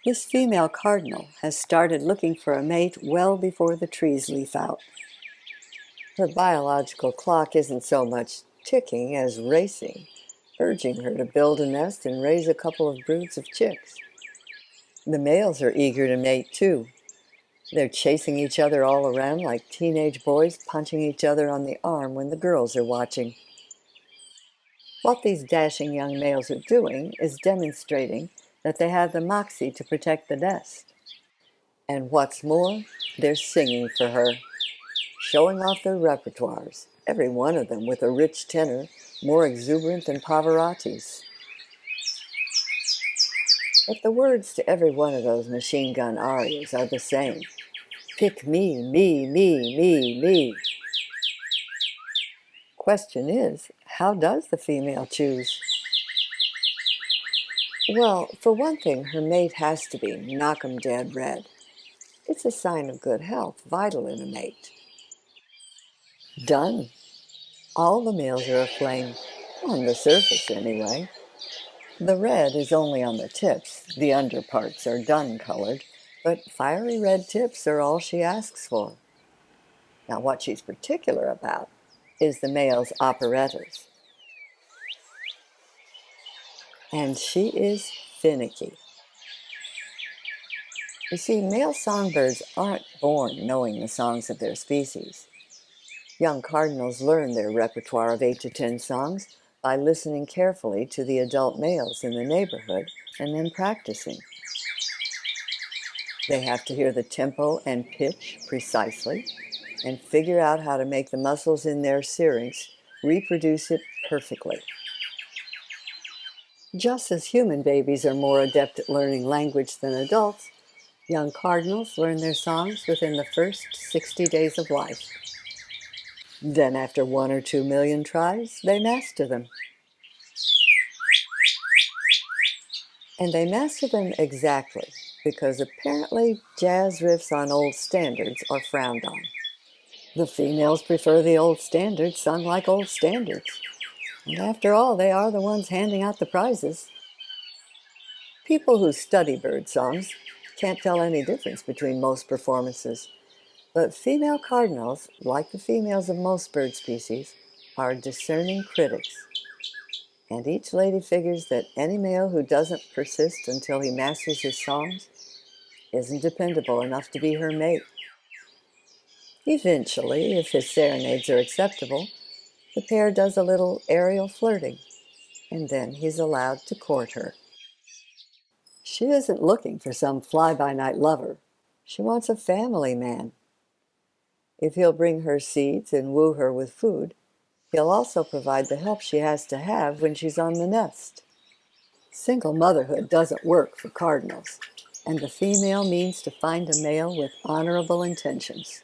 This female cardinal has started looking for a mate well before the trees leaf out. Her biological clock isn't so much ticking as racing, urging her to build a nest and raise a couple of broods of chicks. The males are eager to mate too. They're chasing each other all around like teenage boys punching each other on the arm when the girls are watching. What these dashing young males are doing is demonstrating that they have the moxie to protect the nest. And what's more, they're singing for her, showing off their repertoires, every one of them with a rich tenor more exuberant than Pavarotti's. But the words to every one of those machine gun arias are the same. Pick me, me, me, me, me. Question is, how does the female choose? Well, for one thing, her mate has to be knock 'em dead red. It's a sign of good health, vital in a mate. Done. All the males are aflame, on the surface anyway. The red is only on the tips, the underparts are dun-colored, but fiery red tips are all she asks for. Now what she's particular about is the male's operettas. And she is finicky. You see, male songbirds aren't born knowing the songs of their species. Young cardinals learn their repertoire of 8 to 10 songs by listening carefully to the adult males in the neighborhood and then practicing. They have to hear the tempo and pitch precisely and figure out how to make the muscles in their syrinx reproduce it perfectly. Just as human babies are more adept at learning language than adults, young cardinals learn their songs within the first 60 days of life. Then after 1 or 2 million tries, they master them. And they master them exactly because apparently jazz riffs on old standards are frowned on. The females prefer the old standards sung like old standards. And after all, they are the ones handing out the prizes. People who study bird songs can't tell any difference between most performances. But female cardinals, like the females of most bird species, are discerning critics. And each lady figures that any male who doesn't persist until he masters his songs isn't dependable enough to be her mate. Eventually, if his serenades are acceptable, the pair does a little aerial flirting, and then he's allowed to court her. She isn't looking for some fly-by-night lover. She wants a family man. If he'll bring her seeds and woo her with food, he'll also provide the help she has to have when she's on the nest. Single motherhood doesn't work for cardinals, and the female means to find a male with honorable intentions.